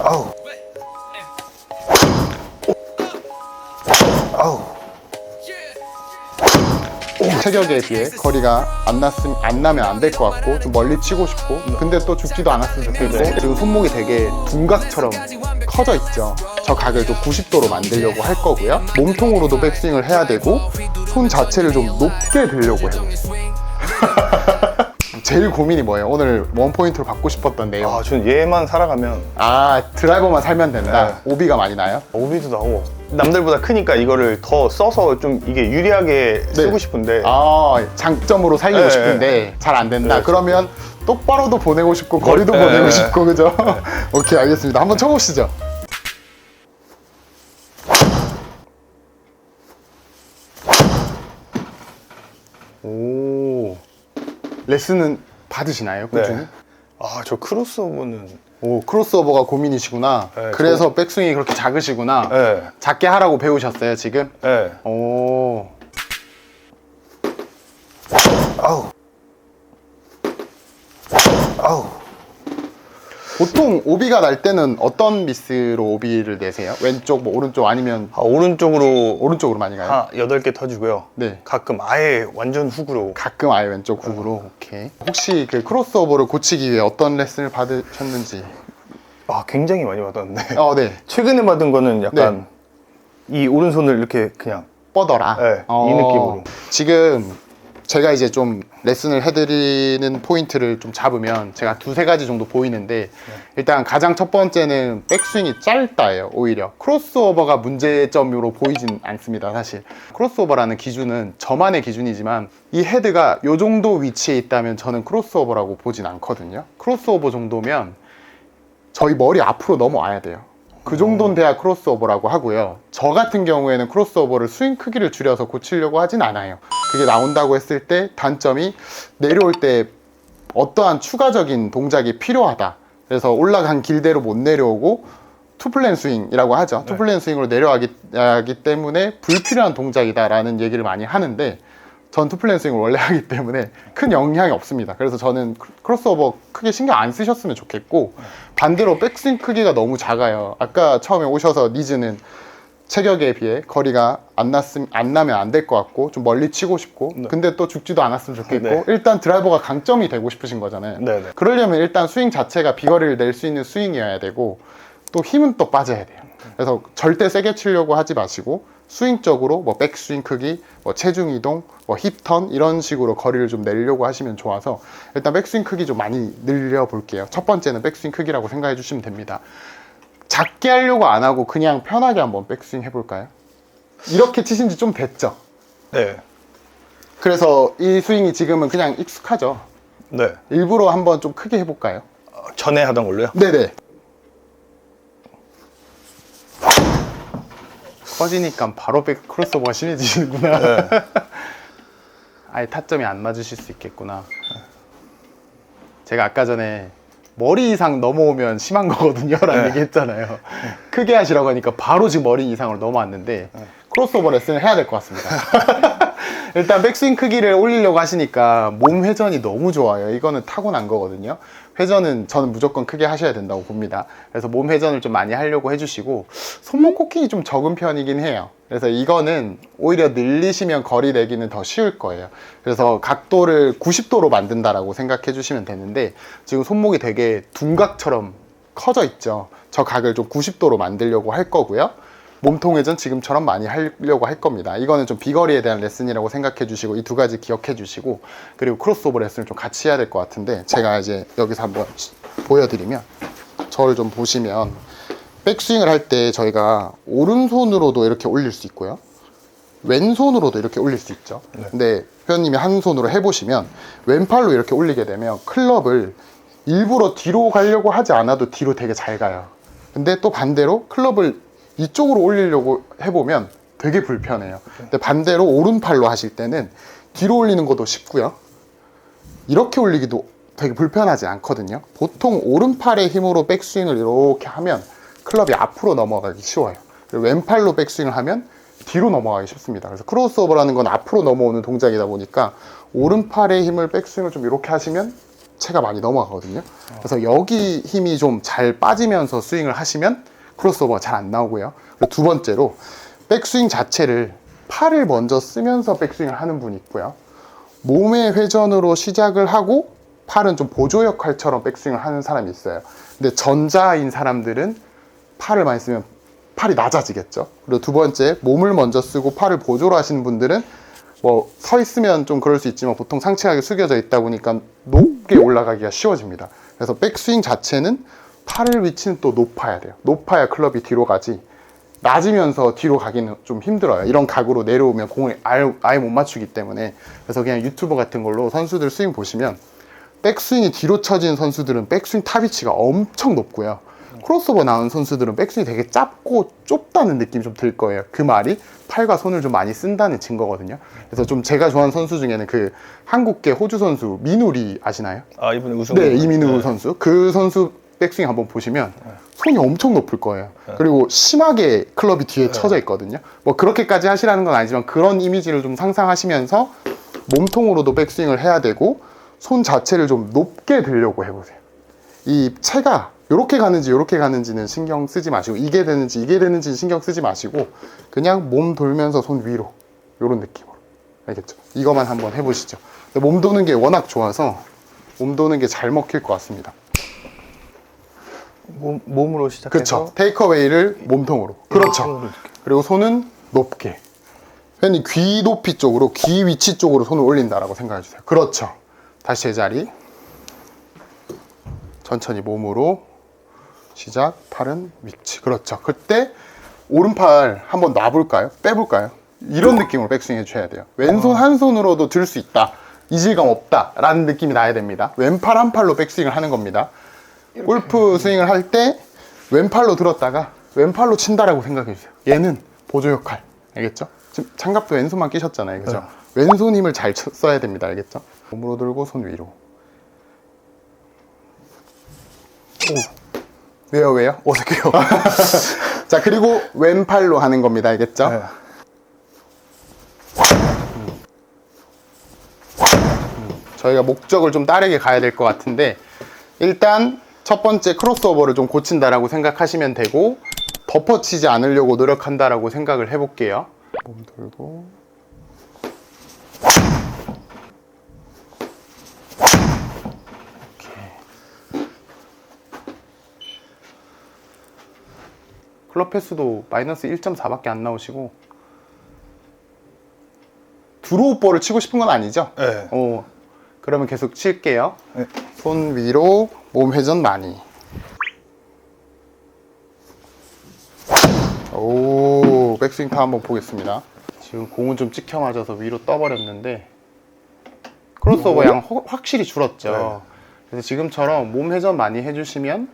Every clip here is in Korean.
아우. 아우. 체격에 비해 거리가 안 나면 안 될 것 같고 좀 멀리 치고 싶고 근데 또 죽지도 않았으면 좋겠고 지금 손목이 되게 둔각처럼 커져 있죠. 저 각을 좀 90도로 만들려고 할 거고요. 몸통으로도 백스윙을 해야 되고 손 자체를 좀 높게 들려고 해요. 제일 고민이 뭐예요? 오늘 원포인트로 받고 싶었던 내용. 전 얘만 살아가면 드라이버만 살면 된다. 네. 오비가 많이 나요? 오비도 나오고 남들보다 크니까 이거를 더 써서 좀 이게 유리하게 쓰고 싶은데 장점으로 살리고 네. 싶은데 잘 안 된다. 네, 그러면 똑바로도 보내고 싶고 거리도 보내고 싶고 그죠? 오케이, 알겠습니다. 한번 쳐보시죠. 오. 레슨은 받으시나요? 꾸준히? 네. 저 크로스오버는 오, 크로스오버가 고민이시구나. 네, 그래서 백스윙이 그렇게 작으시구나. 네. 작게 하라고 배우셨어요, 지금? 네. 오. 아우. 아우. 보통 오비가 날 때는 어떤 미스로 오비를 내세요? 왼쪽, 뭐 오른쪽 아니면 오른쪽으로 많이 가요? 한 8개 터지고요. 네. 가끔 아예 완전 훅으로. 가끔 아예 왼쪽 훅으로. 오케이. 혹시 그 크로스오버를 고치기 위해 어떤 레슨을 받으셨는지? 굉장히 많이 받았는데. 네. 최근에 받은 거는 약간 이 오른손을 이렇게 그냥 뻗어라. 네, 이 느낌으로. 지금 제가 이제 좀 레슨을 해드리는 포인트를 좀 잡으면 제가 2-3가지 정도 보이는데 일단 가장 첫 번째는 백스윙이 짧다예요. 오히려 크로스오버가 문제점으로 보이진 않습니다. 사실 크로스오버라는 기준은 저만의 기준이지만 이 헤드가 이 정도 위치에 있다면 저는 크로스오버라고 보진 않거든요. 크로스오버 정도면 저희 머리 앞으로 넘어와야 돼요. 그 정도는 돼야 크로스오버라고 하고요. 저 같은 경우에는 크로스오버를 스윙 크기를 줄여서 고치려고 하진 않아요. 그게 나온다고 했을 때 단점이 내려올 때 어떠한 추가적인 동작이 필요하다. 그래서 올라간 길대로 못 내려오고 투플랜 스윙이라고 하죠. 투플랜 스윙으로 내려가기 때문에 불필요한 동작이다라는 얘기를 많이 하는데 전 투플랜 스윙을 원래 하기 때문에 큰 영향이 없습니다. 그래서 저는 크로스오버 크게 신경 안 쓰셨으면 좋겠고 반대로 백스윙 크기가 너무 작아요. 아까 처음에 오셔서 니즈는 체격에 비해 거리가 안 나면 안 될 것 같고 좀 멀리 치고 싶고 근데 또 죽지도 않았으면 좋겠고 일단 드라이버가 강점이 되고 싶으신 거잖아요. 그러려면 일단 스윙 자체가 비거리를 낼 수 있는 스윙이어야 되고 또 힘은 또 빠져야 돼요. 그래서 절대 세게 치려고 하지 마시고 스윙적으로 뭐 백스윙 크기, 뭐 체중 이동, 뭐 힙턴 이런 식으로 거리를 좀 내려고 하시면 좋아서 일단 백스윙 크기 좀 많이 늘려 볼게요. 첫 번째는 백스윙 크기라고 생각해 주시면 됩니다. 작게 하려고 안 하고 그냥 편하게 한번 백스윙 해볼까요? 이렇게 치신 지 좀 됐죠? 네. 그래서 이 스윙이 지금은 그냥 익숙하죠? 네. 일부러 한번 좀 크게 해볼까요? 전에 하던 걸로요? 네네. 커지니까 바로 크로스오버가 심해지시는구나. 네. 아예 타점이 안 맞으실 수 있겠구나. 제가 아까 전에 머리 이상 넘어오면 심한 거거든요 라는 얘기 했잖아요. 크게 하시라고 하니까 바로 지금 머리 이상으로 넘어왔는데 크로스오버 레슨을 해야 될 것 같습니다. 일단 백스윙 크기를 올리려고 하시니까 몸 회전이 너무 좋아요. 이거는 타고난 거거든요. 회전은 저는 무조건 크게 하셔야 된다고 봅니다. 그래서 몸 회전을 좀 많이 하려고 해주시고 손목 코킹이 좀 적은 편이긴 해요. 그래서 이거는 오히려 늘리시면 거리 내기는 더 쉬울 거예요. 그래서 각도를 90도로 만든다라고 생각해 주시면 되는데 지금 손목이 되게 둔각처럼 커져 있죠. 저 각을 좀 90도로 만들려고 할 거고요. 몸통 회전 지금처럼 많이 하려고 할 겁니다. 이거는 좀 비거리에 대한 레슨이라고 생각해 주시고 이 2가지 기억해 주시고 그리고 크로스오버 레슨을 좀 같이 해야 될 것 같은데 제가 이제 여기서 한번 보여드리면 저를 좀 보시면 백스윙을 할 때 저희가 오른손으로도 이렇게 올릴 수 있고요. 왼손으로도 이렇게 올릴 수 있죠. 근데 회원님이 한 손으로 해보시면 왼팔로 이렇게 올리게 되면 클럽을 일부러 뒤로 가려고 하지 않아도 뒤로 되게 잘 가요. 근데 또 반대로 클럽을 이쪽으로 올리려고 해보면 되게 불편해요. 근데 반대로 오른팔로 하실 때는 뒤로 올리는 것도 쉽고요. 이렇게 올리기도 되게 불편하지 않거든요. 보통 오른팔의 힘으로 백스윙을 이렇게 하면 클럽이 앞으로 넘어가기 쉬워요. 그리고 왼팔로 백스윙을 하면 뒤로 넘어가기 쉽습니다. 그래서 크로스오버라는 건 앞으로 넘어오는 동작이다 보니까 오른팔의 힘을 백스윙을 좀 이렇게 하시면 체가 많이 넘어가거든요. 그래서 여기 힘이 좀 잘 빠지면서 스윙을 하시면 크로스오버가 잘 안 나오고요. 그리고 두 번째로 백스윙 자체를 팔을 먼저 쓰면서 백스윙을 하는 분이 있고요. 몸의 회전으로 시작을 하고 팔은 좀 보조 역할처럼 백스윙을 하는 사람이 있어요. 근데 전자인 사람들은 팔을 많이 쓰면 팔이 낮아지겠죠. 그리고 두 번째, 몸을 먼저 쓰고 팔을 보조로 하시는 분들은 뭐 서 있으면 좀 그럴 수 있지만 보통 상체가 숙여져 있다 보니까 높게 올라가기가 쉬워집니다. 그래서 백스윙 자체는 팔을 위치는 또 높아야 돼요. 높아야 클럽이 뒤로 가지, 낮으면서 뒤로 가기는 좀 힘들어요. 이런 각으로 내려오면 공을 아예 못 맞추기 때문에. 그래서 그냥 유튜버 같은 걸로 선수들 스윙 보시면 백스윙이 뒤로 쳐진 선수들은 백스윙 탑 위치가 엄청 높고요. 크로스오버 나온 선수들은 백스윙이 되게 짧고 좁다는 느낌이 좀 들 거예요. 그 말이 팔과 손을 좀 많이 쓴다는 증거거든요. 그래서 좀 제가 좋아하는 선수 중에는 그 한국계 호주 선수 민우리 아시나요? 아, 이번에 우승. 네, 이민우 선수. 그 선수 백스윙 한번 보시면 손이 엄청 높을 거예요. 그리고 심하게 클럽이 뒤에 쳐져 있거든요. 뭐 그렇게까지 하시라는 건 아니지만 그런 이미지를 좀 상상하시면서 몸통으로도 백스윙을 해야 되고 손 자체를 좀 높게 들려고 해보세요. 이 체가 이렇게 가는지 이렇게 가는지는 신경 쓰지 마시고 이게 되는지 신경 쓰지 마시고 그냥 몸 돌면서 손 위로 이런 느낌으로. 알겠죠? 이거만 한번 해보시죠. 근데 몸 도는 게 워낙 좋아서 몸 도는 게 잘 먹힐 것 같습니다. 몸으로 시작해서. 그렇죠. 테이크어웨이를 몸통으로. 그렇죠. 그리고 손은 높게. 흔히 귀 높이 쪽으로, 귀 위치 쪽으로 손을 올린다라고 생각해 주세요. 그렇죠. 다시 제자리. 천천히 몸으로 시작. 팔은 위치. 그렇죠. 그때 오른팔 한번 놔볼까요? 빼볼까요? 이런 느낌으로 백스윙 해줘야 돼요. 왼손 한 손으로도 들 수 있다. 이질감 없다. 라는 느낌이 나야 됩니다. 왼팔 한 팔로 백스윙을 하는 겁니다. 골프 스윙을 할 때 왼팔로 들었다가 왼팔로 친다라고 생각해 주세요. 얘는 보조 역할. 알겠죠? 지금 장갑도 왼손만 끼셨잖아요. 그죠? 왼손 힘을 잘 써야 됩니다. 알겠죠? 몸으로 들고 손 위로. 왜요? 어색해요. 자, 그리고 왼팔로 하는 겁니다. 알겠죠? 네. 저희가 목적을 좀 다르게 가야 될 것 같은데 일단 첫 번째 크로스오버를 좀 고친다라고 생각하시면 되고 덮어치지 않으려고 노력한다라고 생각을 해볼게요. 몸 돌고 이렇게. 클럽 패스도 마이너스 1.4밖에 안 나오시고 드로우볼을 치고 싶은 건 아니죠? 네. 그러면 계속 칠게요. 네. 손 위로 몸 회전 많이. 오, 백스윙 타 한번 보겠습니다. 지금 공은 좀 찍혀 맞아서 위로 떠버렸는데 크로스오버 양 확실히 줄었죠. 네. 그래서 지금처럼 몸 회전 많이 해주시면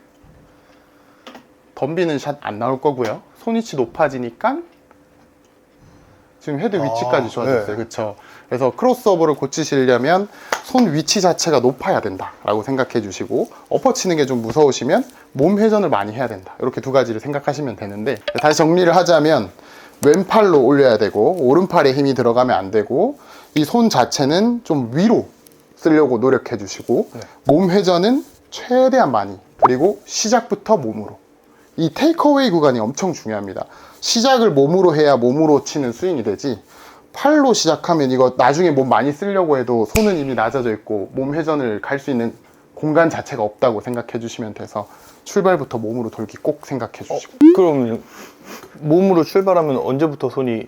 덤비는 샷 안 나올 거고요. 손 위치 높아지니까 지금 헤드 위치까지 좋아졌어요. 네. 그렇죠. 그래서 크로스오버를 고치시려면 손 위치 자체가 높아야 된다라고 생각해 주시고 엎어치는 게 좀 무서우시면 몸 회전을 많이 해야 된다. 이렇게 두 가지를 생각하시면 되는데 다시 정리를 하자면 왼팔로 올려야 되고 오른팔에 힘이 들어가면 안 되고 이 손 자체는 좀 위로 쓰려고 노력해 주시고 몸 회전은 최대한 많이 그리고 시작부터 몸으로 이 테이크어웨이 구간이 엄청 중요합니다. 시작을 몸으로 해야 몸으로 치는 스윙이 되지 팔로 시작하면 이거 나중에 몸 많이 쓰려고 해도 손은 이미 낮아져 있고 몸 회전을 갈 수 있는 공간 자체가 없다고 생각해 주시면 돼서 출발부터 몸으로 돌기 꼭 생각해 주시고 그럼 몸으로 출발하면 언제부터 손이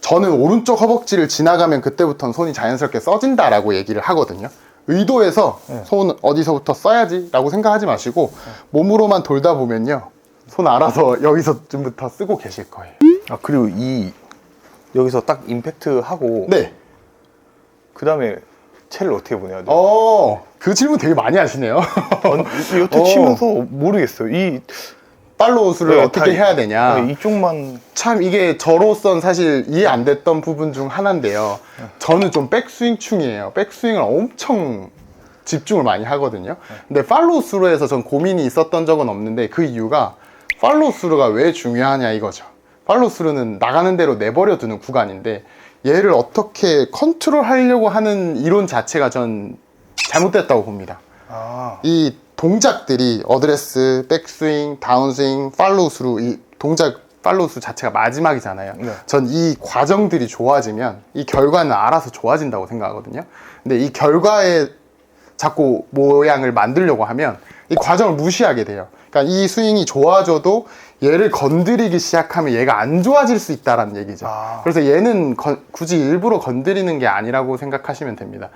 저는 오른쪽 허벅지를 지나가면 그때부터는 손이 자연스럽게 써진다라고 얘기를 하거든요. 의도해서 손 어디서부터 써야지 라고 생각하지 마시고 몸으로만 돌다 보면요 손 알아서 여기서쯤부터 쓰고 계실 거예요. 아 그리고 여기서 딱 임팩트 하고 네. 그 다음에 채를 어떻게 보내야 돼요? 그 질문 되게 많이 하시네요. 여태 치면서 모르겠어요. 이 팔로우 수를 네, 어떻게 해야 되냐. 이쪽만 참 이게 저로선 사실 이해 안 됐던 부분 중 하나인데요. 저는 좀 백스윙충이에요. 백스윙을 엄청 집중을 많이 하거든요. 근데 팔로우 스루에 해서 전 고민이 있었던 적은 없는데 그 이유가 팔로우 스루가 왜 중요하냐 이거죠. 팔로우 스루는 나가는 대로 내버려 두는 구간인데 얘를 어떻게 컨트롤 하려고 하는 이론 자체가 전 잘못됐다고 봅니다. 이 동작들이 어드레스, 백스윙, 다운스윙, 팔로우스루, 이 동작 팔로우스루 자체가 마지막이잖아요. 네. 전 이 과정들이 좋아지면 이 결과는 알아서 좋아진다고 생각하거든요. 근데 이 결과에 자꾸 모양을 만들려고 하면 이 과정을 무시하게 돼요. 그러니까 이 스윙이 좋아져도 얘를 건드리기 시작하면 얘가 안 좋아질 수 있다는 얘기죠. 그래서 얘는 굳이 일부러 건드리는 게 아니라고 생각하시면 됩니다.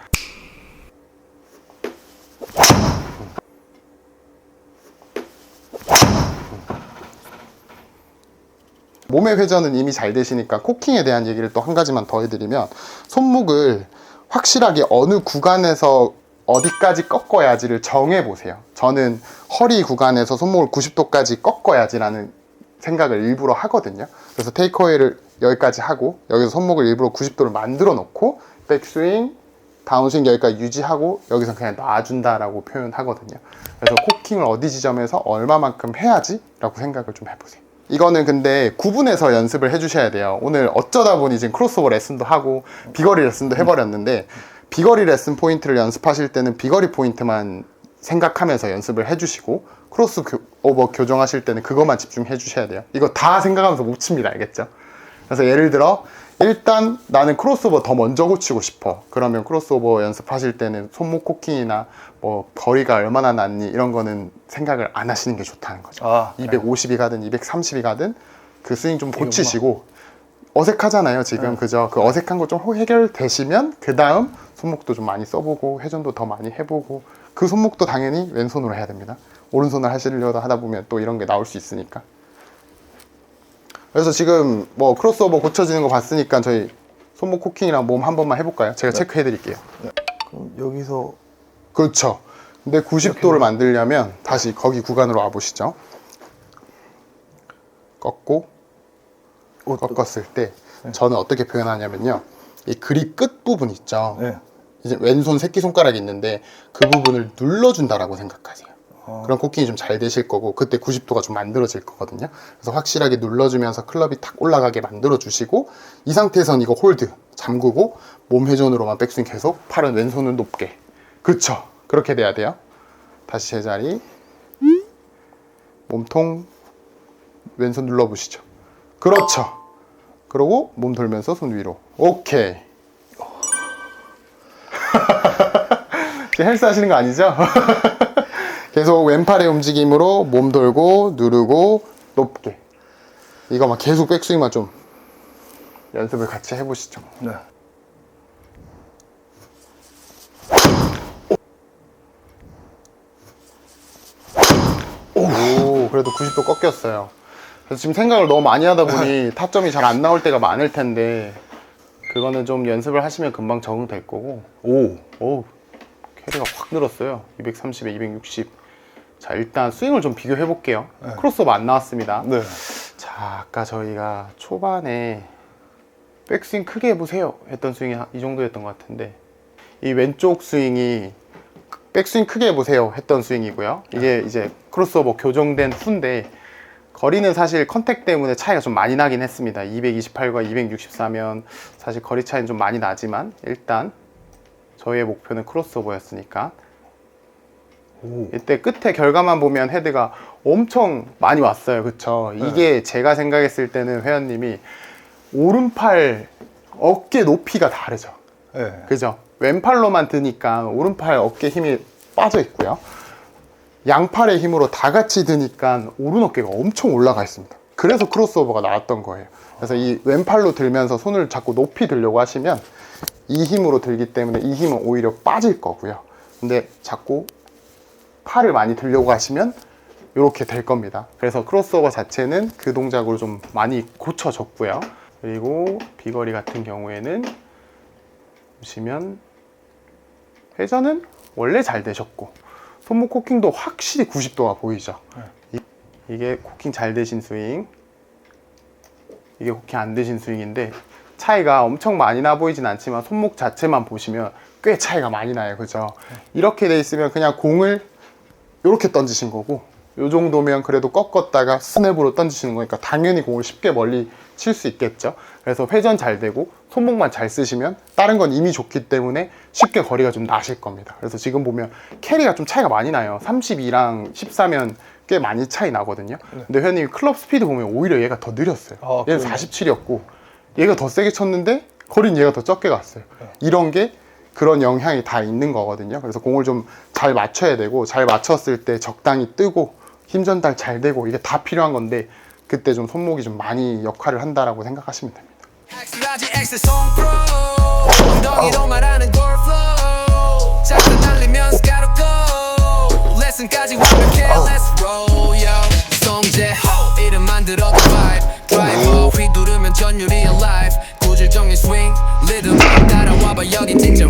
몸의 회전은 이미 잘 되시니까 코킹에 대한 얘기를 또 한 가지만 더 해드리면, 손목을 확실하게 어느 구간에서 어디까지 꺾어야지를 정해보세요. 저는 허리 구간에서 손목을 90도까지 꺾어야지라는 생각을 일부러 하거든요. 그래서 테이크어웨이를 여기까지 하고 여기서 손목을 일부러 90도를 만들어 놓고 백스윙, 다운스윙 여기까지 유지하고 여기서 그냥 놔준다라고 표현하거든요. 그래서 코킹을 어디 지점에서 얼마만큼 해야지? 라고 생각을 좀 해보세요. 이거는 근데 구분해서 연습을 해주셔야 돼요. 오늘 어쩌다 보니 지금 크로스오버 레슨도 하고 비거리 레슨도 해버렸는데, 비거리 레슨 포인트를 연습하실 때는 비거리 포인트만 생각하면서 연습을 해주시고, 크로스오버 교정하실 때는 그것만 집중해 주셔야 돼요. 이거 다 생각하면서 못 칩니다. 알겠죠? 그래서 예를 들어 일단 나는 크로스오버 더 먼저 고치고 싶어. 그러면 크로스오버 연습하실 때는 손목 코킹이나 뭐 거리가 얼마나 났니 이런 거는 생각을 안 하시는 게 좋다는 거죠. 250이 가든 230이 가든 그 스윙 좀 고치시고, 어색하잖아요 지금. 그죠? 그 어색한 거 좀 해결되시면 그 다음 손목도 좀 많이 써보고 회전도 더 많이 해보고, 그 손목도 당연히 왼손으로 해야 됩니다. 오른손을 하시려다 하다 보면 또 이런 게 나올 수 있으니까. 그래서 지금 뭐 크로스오버 고쳐지는 거 봤으니까 저희 손목 코킹이랑 몸 한 번만 해볼까요? 제가 체크해 드릴게요. 그럼 여기서 그렇죠. 근데 90도를 만들려면 다시 거기 구간으로 와보시죠. 꺾고 꺾었을 때 저는 어떻게 표현하냐면요, 이 그립 끝 부분 있죠. 이제 왼손 새끼손가락이 있는데 그 부분을 눌러준다라고 생각하세요. 그럼 코킹이 좀 잘 되실 거고, 그때 90도가 좀 만들어질 거거든요. 그래서 확실하게 눌러주면서 클럽이 탁 올라가게 만들어 주시고, 이 상태에선 이거 홀드 잠그고 몸 회전으로만 백스윙 계속, 팔은 왼손은 높게. 그쵸? 그렇게 돼야 돼요. 다시 제자리, 몸통 왼손 눌러보시죠. 그렇죠. 그러고 몸 돌면서 손 위로. 오케이. 지금 헬스 하시는 거 아니죠? 계속 왼팔의 움직임으로 몸 돌고 누르고 높게. 이거 계속 백스윙만 좀 연습을 같이 해보시죠. 네. 오, 그래도 90도 꺾였어요. 그래서 지금 생각을 너무 많이 하다 보니 타점이 잘 안 나올 때가 많을 텐데, 그거는 좀 연습을 하시면 금방 적응될 거고. 오, 캐리가 확 늘었어요. 230에 260. 자, 일단 스윙을 좀 비교해 볼게요. 크로스오버 안 나왔습니다. 자, 아까 저희가 초반에 백스윙 크게 해보세요 했던 스윙이 이 정도였던 것 같은데, 이 왼쪽 스윙이 백스윙 크게 해보세요 했던 스윙이고요. 이게 이제 크로스오버 교정된 후인데, 거리는 사실 컨택 때문에 차이가 좀 많이 나긴 했습니다. 228과 264면 사실 거리 차이는 좀 많이 나지만, 일단 저희의 목표는 크로스오버였으니까 이때 끝에 결과만 보면 헤드가 엄청 많이 왔어요. 그쵸? 이게 제가 생각했을 때는 회원님이 오른팔 어깨 높이가 다르죠. 그죠? 왼팔로만 드니까 오른팔 어깨 힘이 빠져 있고요. 양팔의 힘으로 다 같이 드니까 오른 어깨가 엄청 올라가 있습니다. 그래서 크로스오버가 나왔던 거예요. 그래서 이 왼팔로 들면서 손을 자꾸 높이 들려고 하시면 이 힘으로 들기 때문에 이 힘은 오히려 빠질 거고요. 근데 자꾸 팔을 많이 들려고 하시면 이렇게 될 겁니다. 그래서 크로스오버 자체는 그 동작으로 좀 많이 고쳐졌고요. 그리고 비거리 같은 경우에는 보시면 회전은 원래 잘 되셨고, 손목 코킹도 확실히 90도가 보이죠. 이게 코킹 잘 되신 스윙, 이게 코킹 안 되신 스윙인데 차이가 엄청 많이 나 보이진 않지만 손목 자체만 보시면 꽤 차이가 많이 나요. 그죠? 이렇게 돼 있으면 그냥 공을 이렇게 던지신 거고, 요 정도면 그래도 꺾었다가 스냅으로 던지시는 거니까 당연히 공을 쉽게 멀리 칠 수 있겠죠. 그래서 회전 잘 되고 손목만 잘 쓰시면 다른 건 이미 좋기 때문에 쉽게 거리가 좀 나실 겁니다. 그래서 지금 보면 캐리가 좀 차이가 많이 나요. 32랑 14면 꽤 많이 차이 나거든요. 근데 회원님이 클럽 스피드 보면 오히려 얘가 더 느렸어요. 아, 얘는 그러네. 47이었고 얘가 더 세게 쳤는데 거리는 얘가 더 적게 갔어요. 이런 게 그런 영향이 다 있는 거거든요. 그래서 공을 좀 잘 맞춰야 되고, 잘 맞췄을 때 적당히 뜨고 힘 전달 잘 되고, 이게 다 필요한 건데 그때 좀 손목이 좀 많이 역할을 한다라고 생각하시면 됩니다. 엑스라지 엑스 송프로 엉덩이로 말하는 골프로 작전 날리면 스카르고 레슨까지 완벽해 Let's roll yo 송재 이름만 들어도 vibe 드라이버 휘두르면 전율이 alive 구질적인 스윙 리듬 따라와봐 여긴 진짜